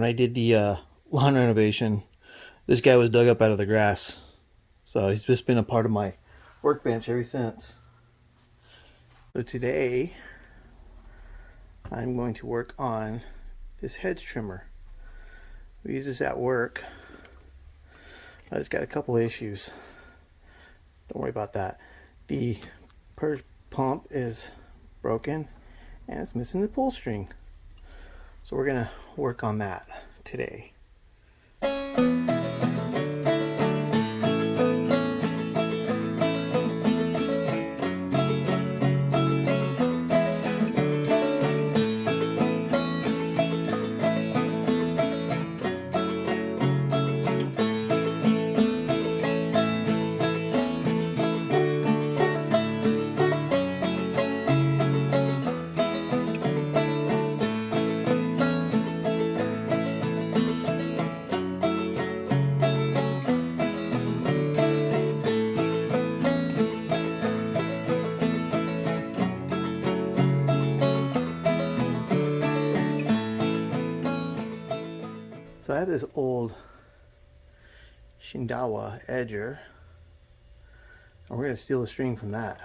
when I did the lawn renovation, this guy was dug up out of the grass. So he's just been a part of my workbench ever since. So today, I'm going to work on this hedge trimmer. We use this at work. I just got a couple of issues. Don't worry about that. The purge pump is broken and it's missing the pull string. So we're gonna work on that today. So I have this old Shindawa edger, and we're going to steal the string from that.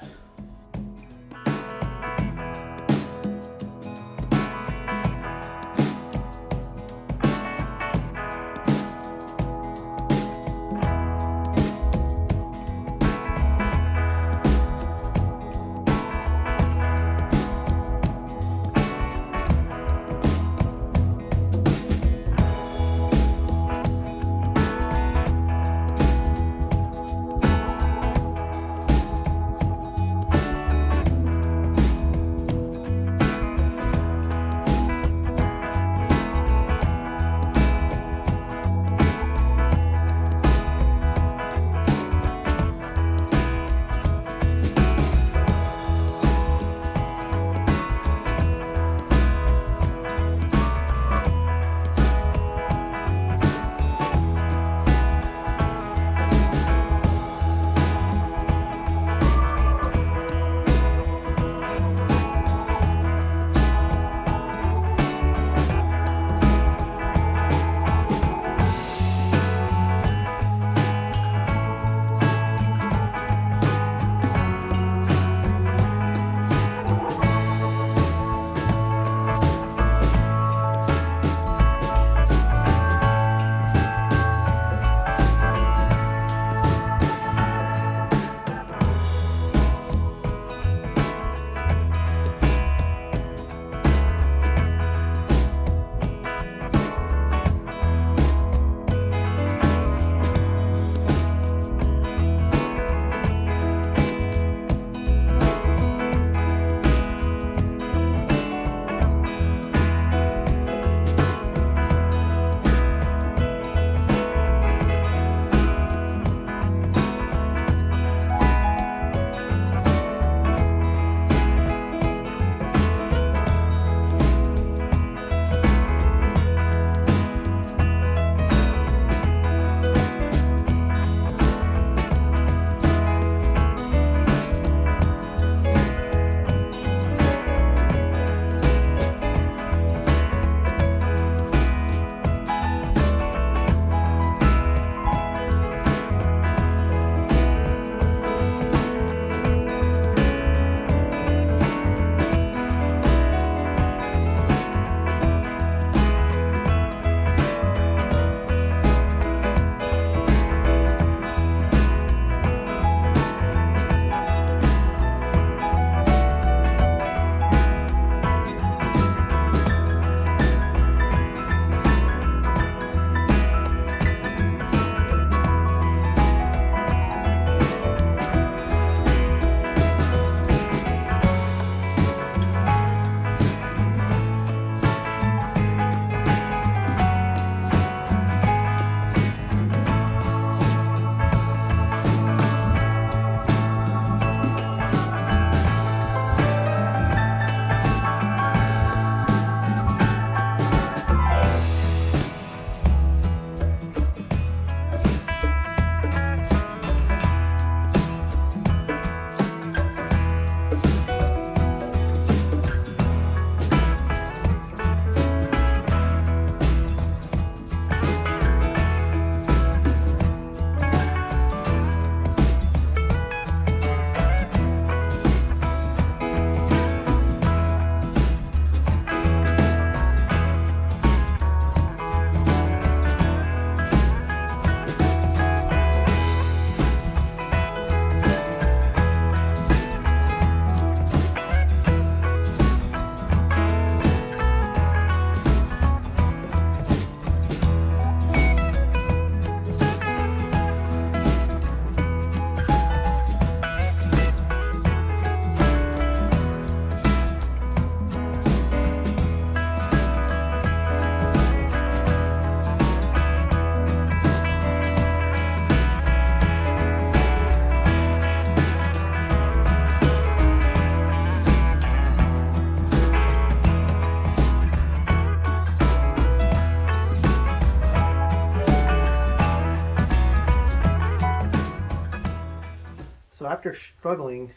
after struggling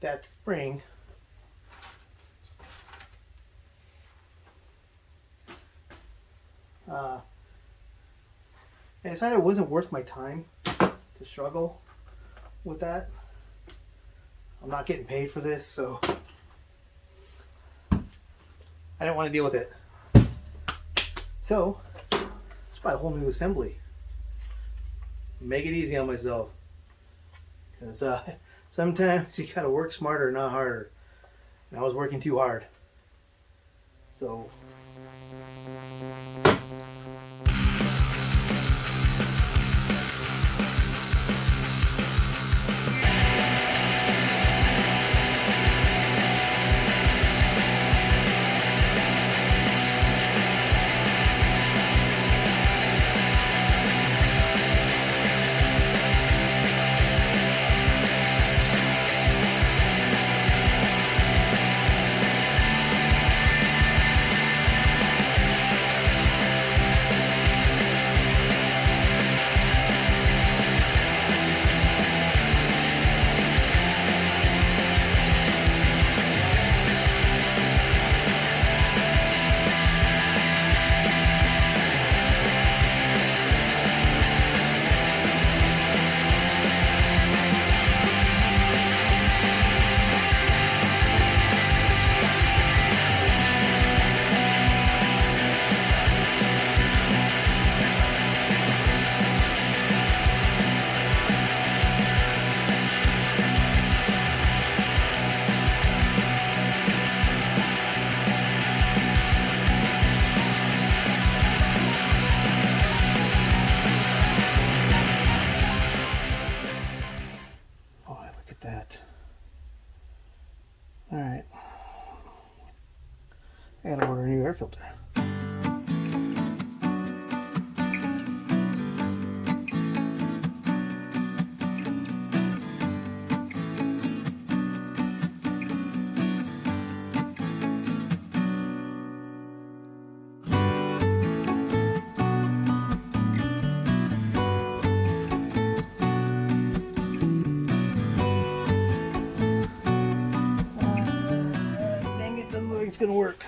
that spring, I decided it wasn't worth my time to struggle with that. I'm not getting paid for this, so I didn't want to deal with it. So, just buy a whole new assembly. Make it easy on myself. Because sometimes you gotta work smarter, not harder. And I was working too hard. So, that. Alright. I gotta order a new air filter. Dang it, doesn't look like it's gonna work.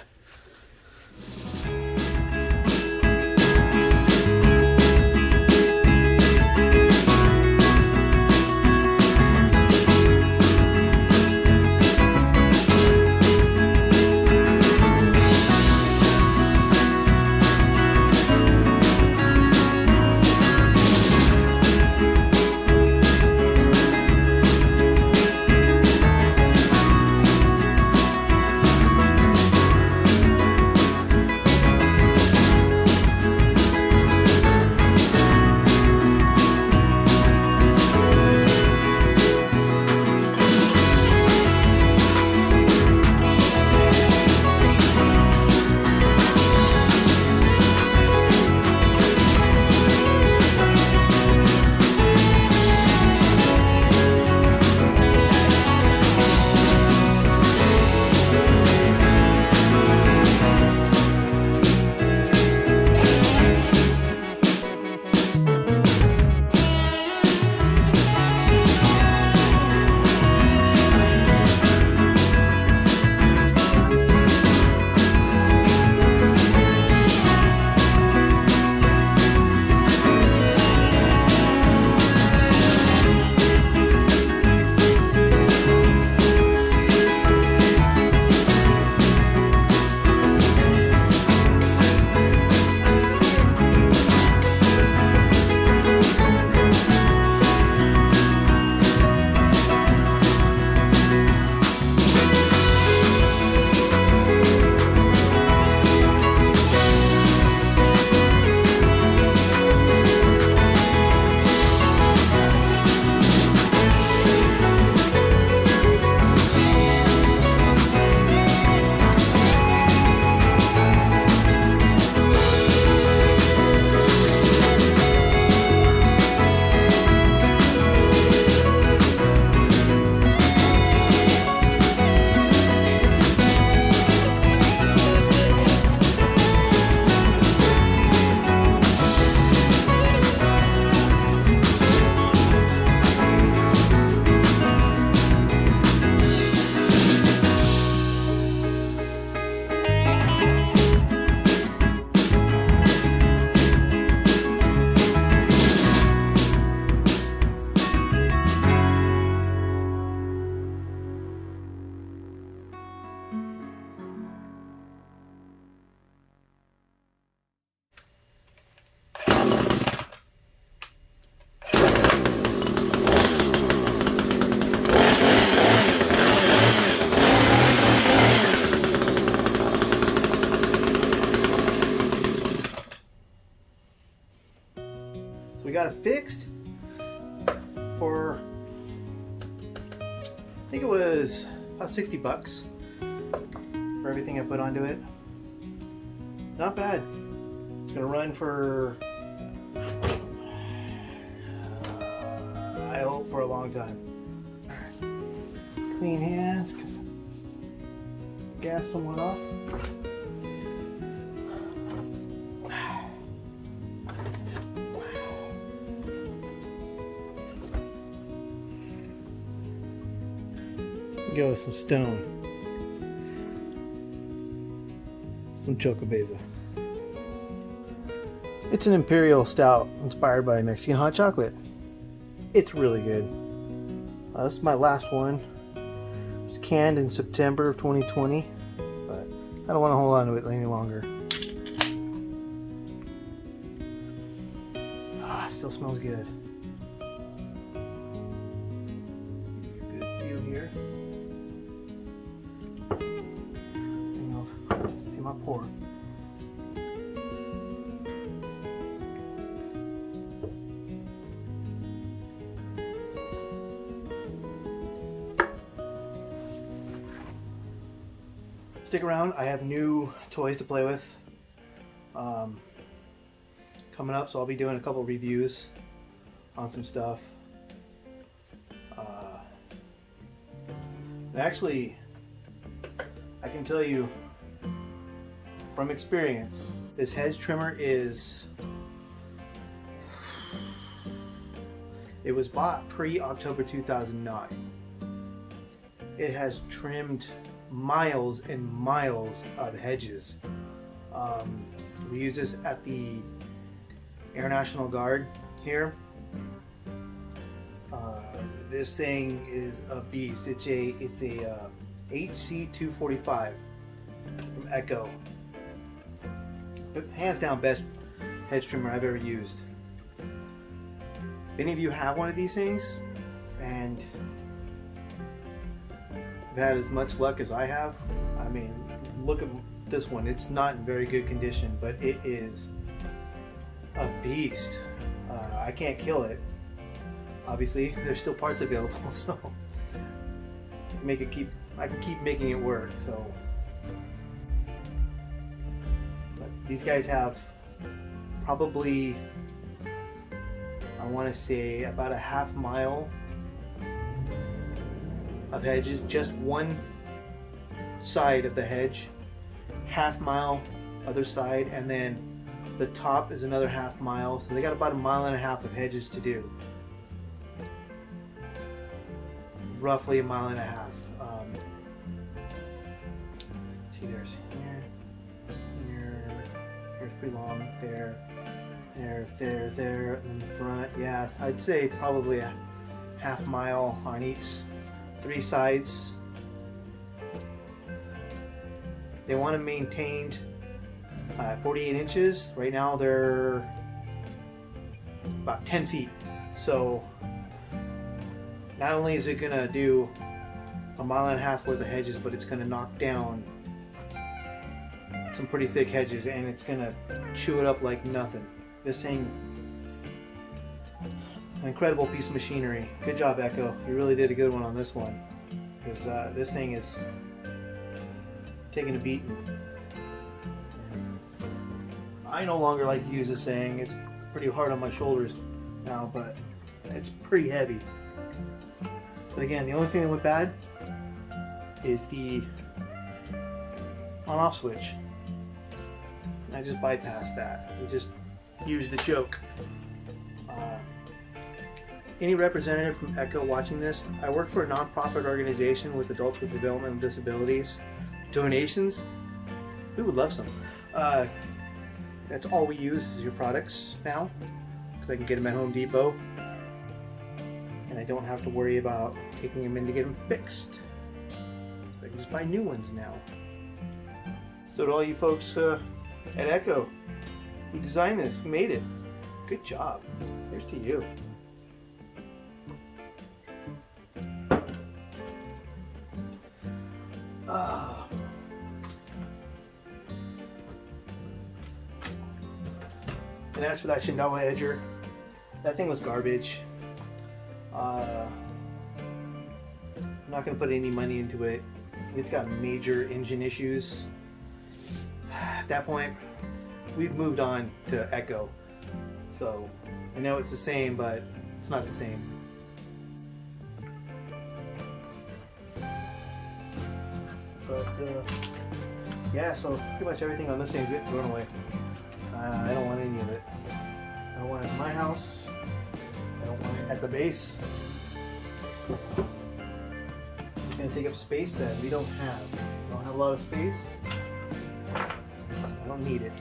we got it fixed for, I think it was about 60 bucks for everything I put onto it. Not bad. It's gonna run for, I hope for a long time. Clean hands. Gas someone off. Go with some stone. Some Chocobeza. It's an imperial stout inspired by Mexican hot chocolate. It's really good. This is my last one. It was canned in September of 2020, but I don't want to hold on to it any longer. It still smells good. Good view here. See my pour. Stick around, I have new toys to play with coming up, so I'll be doing a couple reviews on some stuff. Actually, I can tell you from experience, this hedge trimmer it was bought pre-October 2009. It has trimmed miles and miles of hedges. We use this at the Air National Guard here. This thing is a beast. It's a HC245 from Echo. Hands down best hedge trimmer I've ever used. If any of you have one of these things and have had as much luck as I have, I mean, look at this one. It's not in very good condition, but it is a beast. I can't kill it. Obviously, there's still parts available, so I can keep making it work. So, but these guys have probably, I want to say, about a half mile of hedges, just one side of the hedge, half mile other side, and then the top is another half mile. So they got about 1.5 miles of hedges to do. Roughly 1.5 miles. See, there's here's pretty long, there, and then the front. Yeah, I'd say probably a half mile on each 3 sides. They want to maintain 48 inches. Right now they're about 10 feet. So not only is it going to do 1.5 miles worth of hedges, but it's going to knock down some pretty thick hedges, and it's going to chew it up like nothing. This thing, an incredible piece of machinery. Good job, Echo. You really did a good one on this one, because this thing is taking a beating. I no longer like to use this thing. It's pretty hard on my shoulders now, but it's pretty heavy. But again, the only thing that went bad is the on-off switch. And I just bypassed that. We just used the choke. Any representative from Echo watching this, I work for a non-profit organization with adults with developmental disabilities. Donations, we would love some. That's all we use is your products now, because I can get them at Home Depot. And I don't have to worry about taking them in to get them fixed. I can just buy new ones now. So to all you folks at Echo who designed this, who made it, good job. Here's to you. And as for that Shindaiwa edger, That thing was garbage. I'm not going to put any money into it. It's got major engine issues. At that point, we've moved on to Echo. So I know it's the same, but it's not the same. But yeah, so pretty much everything on this thing is thrown away. I don't want any of it. I don't want it in my house. I don't want it at the base. It's going to take up space that we don't have. We don't have a lot of space. I don't need it.